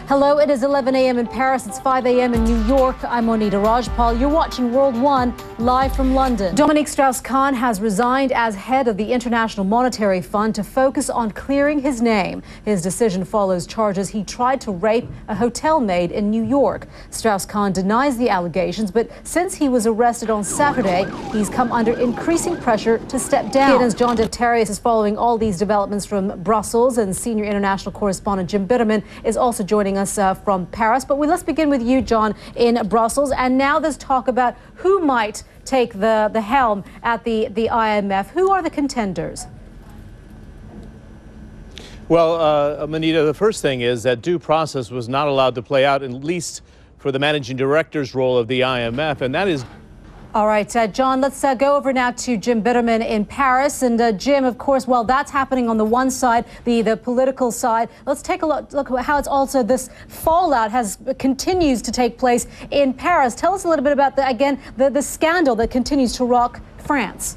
Hello, it is 11 a.m. in Paris, it's 5 a.m. in New York. I'm Monita Rajpal. You're watching World One, live from London. Dominique Strauss-Kahn has resigned as head of the International Monetary Fund to focus on clearing his name. His decision follows charges he tried to rape a hotel maid in New York. Strauss-Kahn denies the allegations, but since he was arrested on Saturday, he's come under increasing pressure to step down. CNN's John Defterios is following all these developments from Brussels, and senior international correspondent Jim Bitterman is also joining us from Paris. But let's begin with you, John, in Brussels. And now there's talk about who might take the helm at the IMF. Who are the contenders? Well, Monita, the first thing is that due process was not allowed to play out, at least for the managing director's role of the IMF, and that is... All right, John, let's go over now to Jim Bitterman in Paris. And Jim, of course, while that's happening on the one side, the political side, let's take a look at how it's also this fallout continues to take place in Paris. Tell us a little bit about, the scandal that continues to rock France.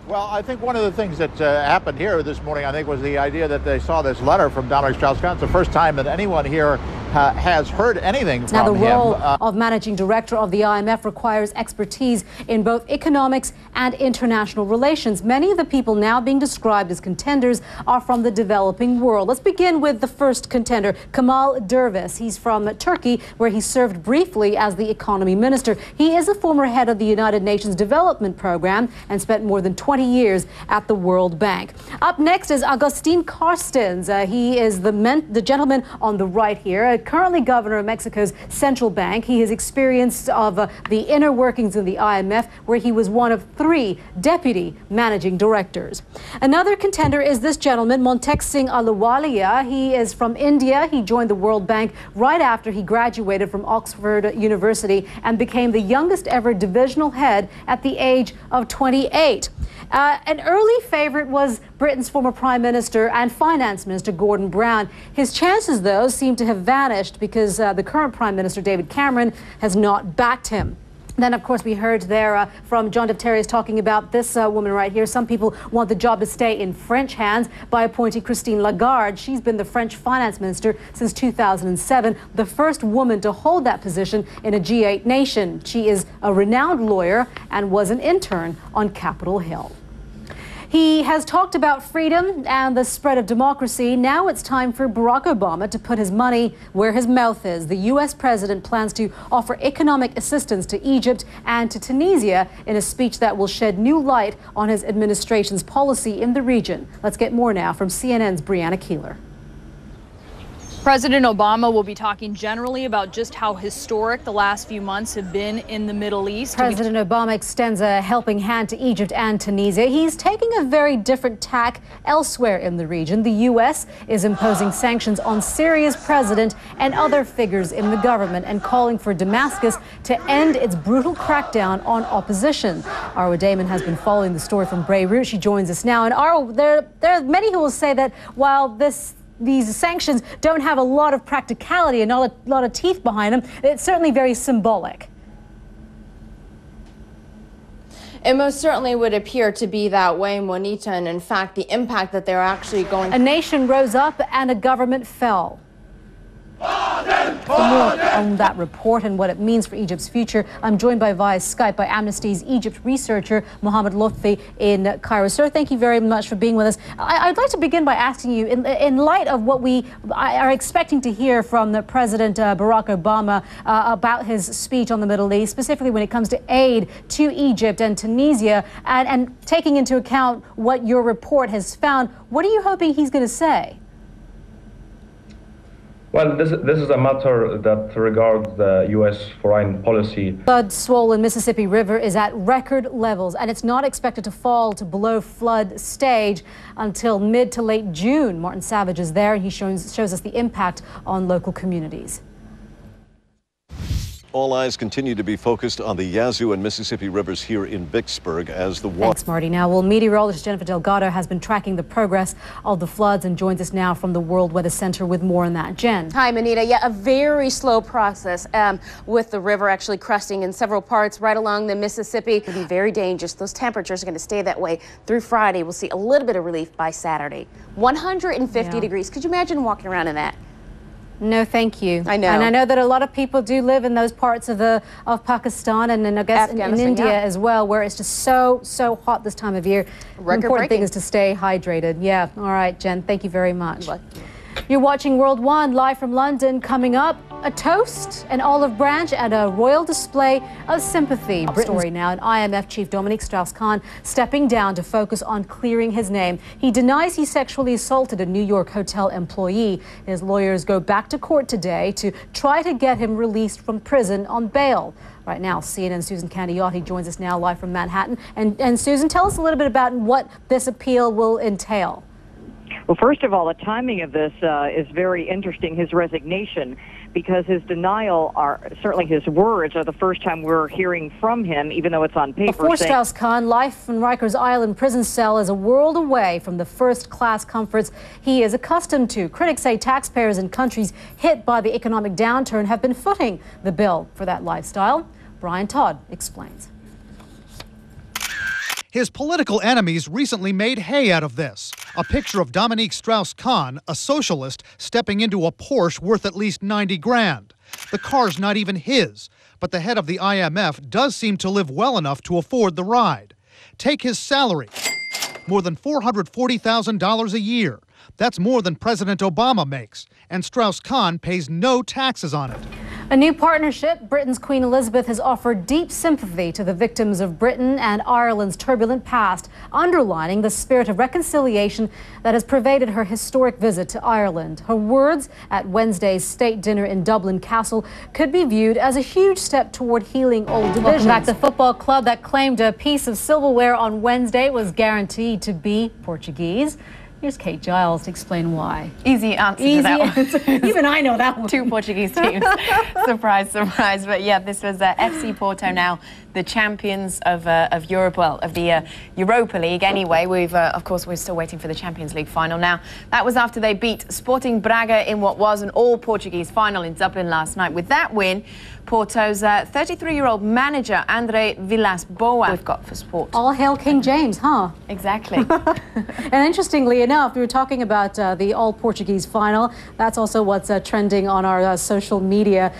Well, I think one of the things that happened here this morning, I think, was the idea that they saw this letter from Dominique Strauss-Kahn. It's the first time that anyone here has heard anything from him. Now, the role of managing director of the IMF requires expertise in both economics and international relations. Many of the people now being described as contenders are from the developing world. Let's begin with the first contender, Kemal Dervish. He's from Turkey, where he served briefly as the economy minister. He is a former head of the United Nations Development Program and spent more than 20 years at the World Bank. Up next is Agustin Carstens. He is the gentleman on the right here, currently governor of Mexico's central bank. He has experience of the inner workings of the IMF, where he was one of 3 deputy managing directors. Another contender is this gentleman, Montek Singh Ahluwalia. He is from India. He joined the World Bank right after he graduated from Oxford University and became the youngest ever divisional head at the age of 28. An early favorite was Britain's former Prime Minister and Finance Minister Gordon Brown. His chances, though, seem to have vanished because the current Prime Minister, David Cameron, has not backed him. Then, of course, we heard there from John Defterios talking about this woman right here. Some people want the job to stay in French hands by appointing Christine Lagarde. She's been the French finance minister since 2007, the first woman to hold that position in a G8 nation. She is a renowned lawyer and was an intern on Capitol Hill. He has talked about freedom and the spread of democracy. Now it's time for Barack Obama to put his money where his mouth is. The U.S. president plans to offer economic assistance to Egypt and to Tunisia in a speech that will shed new light on his administration's policy in the region. Let's get more now from CNN's Brianna Keeler. President Obama will be talking generally about just how historic the last few months have been in the Middle East. President Obama extends a helping hand to Egypt and Tunisia. He's taking a very different tack elsewhere in the region. The U.S. is imposing sanctions on Syria's president and other figures in the government and calling for Damascus to end its brutal crackdown on opposition. Arwa Damon has been following the story from Beirut. She joins us now. And Arwa, there are many who will say that while these sanctions don't have a lot of practicality and not a lot of teeth behind them, it's certainly very symbolic. It most certainly would appear to be that way, Monita, and in fact, the impact that they're actually going... A nation rose up and a government fell. For more on that report and what it means for Egypt's future, I'm joined via Skype by Amnesty's Egypt researcher, Mohammed Lotfi in Cairo. Sir, thank you very much for being with us. I'd like to begin by asking you, in light of what we are expecting to hear from the President Barack Obama about his speech on the Middle East, specifically when it comes to aid to Egypt and Tunisia, and taking into account what your report has found, what are you hoping he's going to say? Well, this is a matter that regards the U.S. foreign policy. Flood-swollen Mississippi River is at record levels, and it's not expected to fall to below flood stage until mid to late June. Martin Savage is there, and he shows us the impact on local communities. All eyes continue to be focused on the Yazoo and Mississippi rivers here in Vicksburg as the water. Thanks, Marty. Now, meteorologist Jennifer Delgado has been tracking the progress of the floods and joins us now from the World Weather Center with more on that. Jen. Hi, Monita. Yeah, a very slow process with the river actually cresting in several parts right along the Mississippi. It will be very dangerous. Those temperatures are going to stay that way through Friday. We'll see a little bit of relief by Saturday. 150 degrees. Could you imagine walking around in that? No, thank you. I know. And I know that a lot of people do live in those parts of Pakistan and then I guess in India as well, where it's just so hot this time of year. The important thing is to stay hydrated. Yeah. All right, Jen, thank you very much. You're watching World One live from London. Coming up, a toast, an olive branch, and a royal display of sympathy. Story now, and IMF Chief Dominique Strauss-Kahn stepping down to focus on clearing his name. He denies he sexually assaulted a New York hotel employee. His lawyers go back to court today to try to get him released from prison on bail. Right now, CNN's Susan Candiotti joins us now live from Manhattan. And Susan, tell us a little bit about what this appeal will entail. Well, first of all, the timing of this is very interesting, his resignation, because his denial certainly his words are the first time we're hearing from him, even though it's on paper. Before Strauss-Kahn, life in Rikers Island prison cell is a world away from the first-class comforts he is accustomed to. Critics say taxpayers in countries hit by the economic downturn have been footing the bill for that lifestyle. Brian Todd explains. His political enemies recently made hay out of this. A picture of Dominique Strauss-Kahn, a socialist, stepping into a Porsche worth at least 90 grand. The car's not even his, but the head of the IMF does seem to live well enough to afford the ride. Take his salary, more than $440,000 a year. That's more than President Obama makes, and Strauss-Kahn pays no taxes on it. A new partnership. Britain's Queen Elizabeth has offered deep sympathy to the victims of Britain and Ireland's turbulent past, underlining the spirit of reconciliation that has pervaded her historic visit to Ireland. Her words at Wednesday's state dinner in Dublin Castle could be viewed as a huge step toward healing old divisions. Welcome back. The football club that claimed a piece of silverware on Wednesday was guaranteed to be Portuguese. Here's Kate Giles to explain why. Easy answer to that one. Even I know that one. Two Portuguese teams. Surprise, surprise. But yeah, this was FC Porto now, the champions of Europe, well, of the Europa League anyway. Of course, we're still waiting for the Champions League final now. That was after they beat Sporting Braga in what was an all-Portuguese final in Dublin last night. With that win, Porto's 33-year-old manager, André Villas-Boas, we've got for sport. All hail King James, huh? Exactly. And interestingly enough, we were talking about the all-Portuguese final. That's also what's trending on our social media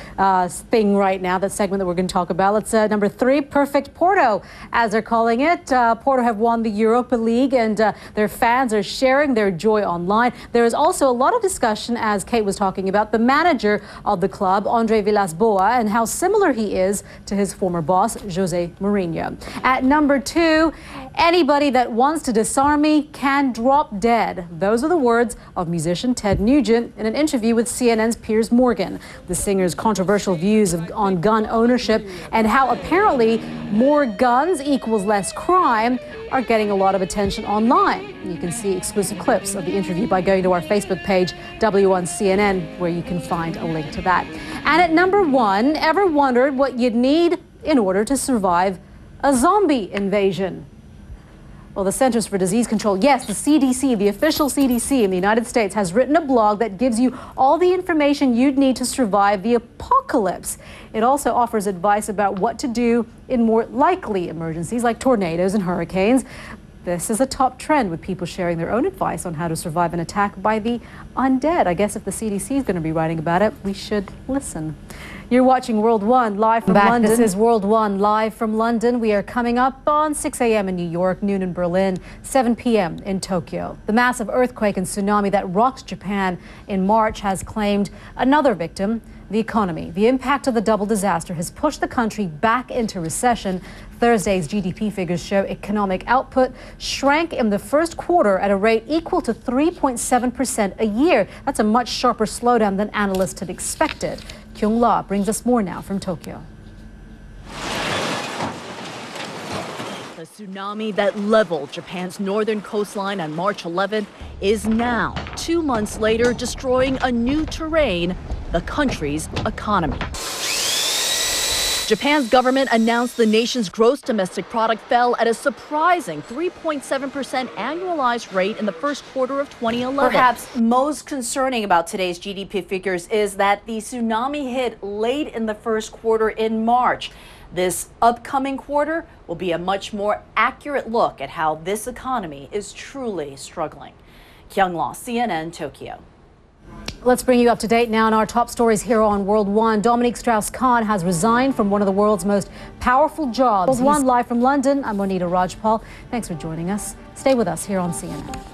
thing right now, that segment that we're going to talk about. Let's number 3, Perfect Porto, as they're calling it. Porto have won the Europa League, and their fans are sharing their joy online. There is also a lot of discussion, as Kate was talking about, the manager of the club, André Villas-Boas, and how similar he is to his former boss, Jose Mourinho. At number 2, anybody that wants to disarm me can drop dead. Those are the words of musician Ted Nugent in an interview with CNN's Piers Morgan. The singer's controversial views on gun ownership and how apparently more guns equals less crime are getting a lot of attention online. You can see exclusive clips of the interview by going to our Facebook page, W1CNN, where you can find a link to that. And at number 1, ever wondered what you'd need in order to survive a zombie invasion? Well, the Centers for Disease Control, yes, the CDC, the official CDC in the United States, has written a blog that gives you all the information you'd need to survive the apocalypse. It also offers advice about what to do in more likely emergencies like tornadoes and hurricanes. This is a top trend, with people sharing their own advice on how to survive an attack by the undead. I guess if the CDC is going to be writing about it, we should listen. You're watching World One live from London. This is World One live from London. We are coming up on 6 a.m. in New York, noon in Berlin, 7 p.m. in Tokyo. The massive earthquake and tsunami that rocked Japan in March has claimed another victim, the economy. The impact of the double disaster has pushed the country back into recession. Thursday's GDP figures show economic output shrank in the first quarter at a rate equal to 3.7% a year. That's a much sharper slowdown than analysts had expected. Kyung La brings us more now from Tokyo. The tsunami that leveled Japan's northern coastline on March 11th is now, 2 months later, destroying a new terrain, the country's economy. Japan's government announced the nation's gross domestic product fell at a surprising 3.7% annualized rate in the first quarter of 2011. Perhaps most concerning about today's GDP figures is that the tsunami hit late in the first quarter in March. This upcoming quarter will be a much more accurate look at how this economy is truly struggling. Kyung-Law, CNN, Tokyo. Let's bring you up to date now on our top stories here on World One. Dominique Strauss-Kahn has resigned from one of the world's most powerful jobs. World One, live from London. I'm Monita Rajpal. Thanks for joining us. Stay with us here on CNN.